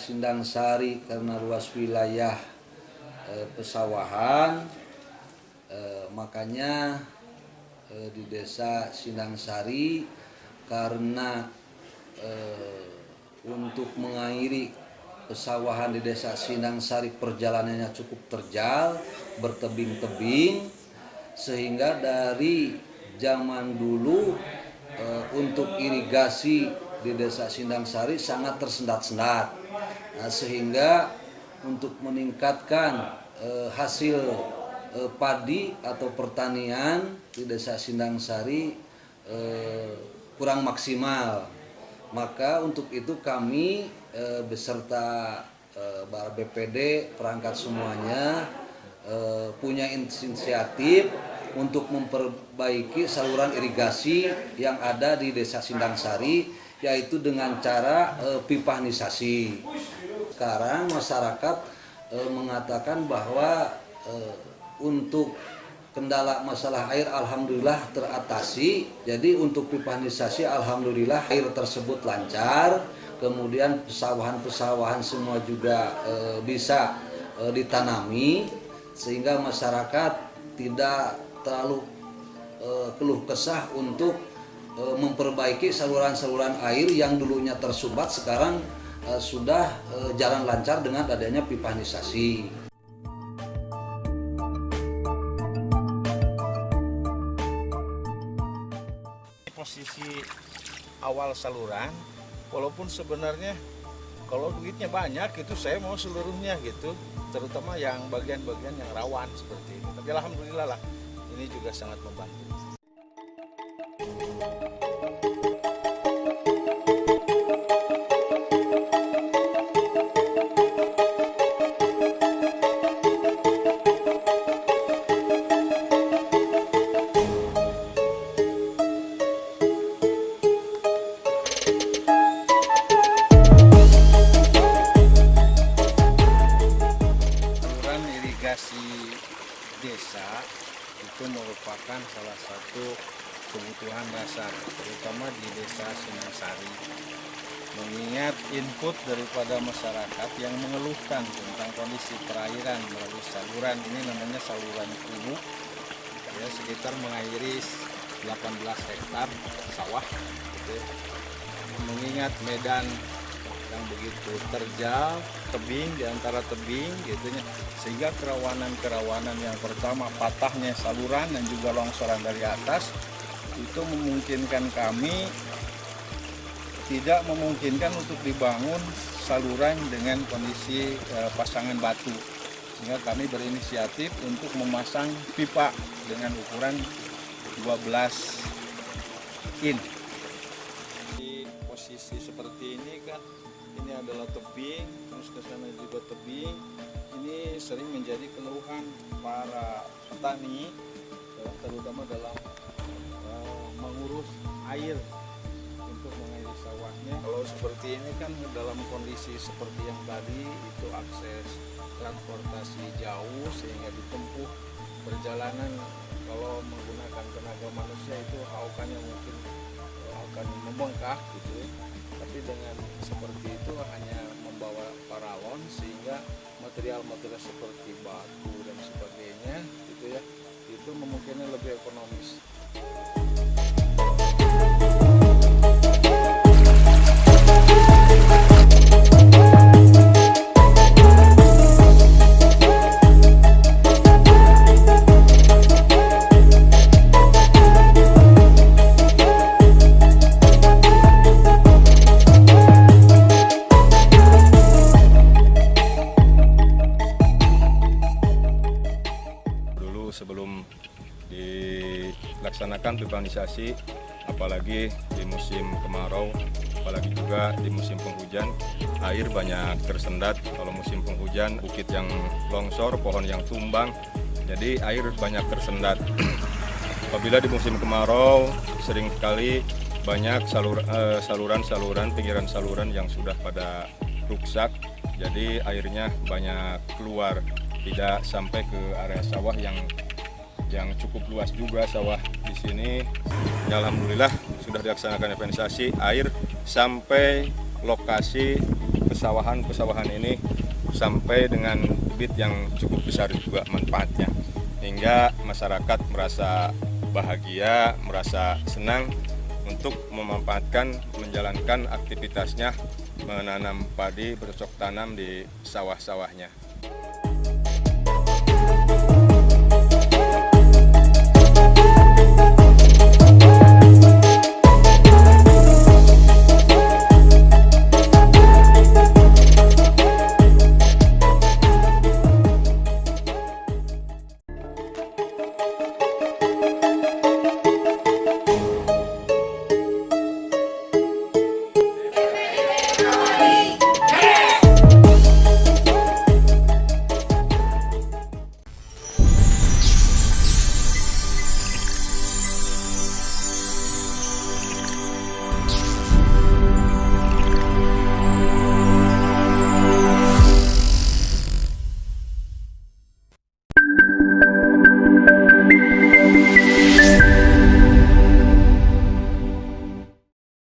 Sindang Sari karena luas wilayah pesawahan, makanya di desa Sindang Sari karena untuk mengairi pesawahan di desa Sindang Sari perjalanannya cukup terjal, bertebing-tebing, sehingga dari zaman dulu untuk irigasi di desa Sindang Sari sangat tersendat-sendat. Nah, sehingga untuk meningkatkan hasil padi atau pertanian di desa Sindang Sari kurang maksimal. Maka untuk itu kami beserta BPD perangkat semuanya punya inisiatif untuk memperbaiki saluran irigasi yang ada di desa Sindang Sari, yaitu dengan cara pipanisasi. Sekarang masyarakat mengatakan bahwa untuk kendala masalah air alhamdulillah teratasi. Jadi untuk pipanisasi alhamdulillah air tersebut lancar. Kemudian pesawahan-pesawahan semua juga bisa ditanami, sehingga masyarakat tidak terlalu keluh kesah untuk memperbaiki saluran-saluran air yang dulunya tersumbat, sekarang sudah jalan lancar dengan adanya pipanisasi. Posisi awal saluran, walaupun sebenarnya kalau duitnya banyak itu saya mau seluruhnya gitu, terutama yang bagian-bagian yang rawan seperti ini. Tapi alhamdulillah lah, ini juga sangat membantu. Desa itu merupakan salah satu kebutuhan dasar, terutama di desa Sindang Sari. Mengingat input daripada masyarakat yang mengeluhkan tentang kondisi perairan melalui saluran, ini namanya saluran kubu, ya, sekitar mengairi 18 hektar sawah. Gitu. Mengingat medan yang begitu terjal, tebing di antara tebing gitu, sehingga kerawanan yang pertama patahnya saluran dan juga longsoran dari atas itu memungkinkan kami tidak memungkinkan untuk dibangun saluran dengan kondisi pasangan batu, sehingga kami berinisiatif untuk memasang pipa dengan ukuran 12 in. Di posisi seperti ini kan, ini adalah tebing, terus ke sana juga tebing. Ini sering menjadi keluhan para petani, terutama dalam mengurus air untuk mengairi sawahnya. Kalau seperti ini kan dalam kondisi seperti yang tadi, itu akses transportasi jauh sehingga ditempuh perjalanan kalau menggunakan tenaga manusia itu haukannya mungkin akan membengkak gitu. Tapi dengan seperti itu hanya membawa paralon, sehingga material-material seperti batu dan sebagainya gitu ya, itu memungkinkan lebih ekonomis. Sebelum dilaksanakan pipanisasi, apalagi di musim kemarau, apalagi juga di musim penghujan, air banyak tersendat. Kalau musim penghujan, bukit yang longsor, pohon yang tumbang, jadi air banyak tersendat. Apabila di musim kemarau, seringkali banyak saluran-saluran, pinggiran saluran yang sudah pada rusak, jadi airnya banyak keluar, tidak sampai ke area sawah yang cukup luas juga sawah di sini. Ya, alhamdulillah sudah dilaksanakan pipanisasi, air sampai lokasi pesawahan ini sampai dengan debit yang cukup besar juga manfaatnya, hingga masyarakat merasa bahagia, merasa senang untuk memanfaatkan, menjalankan aktivitasnya menanam padi, bercocok tanam di sawah-sawahnya.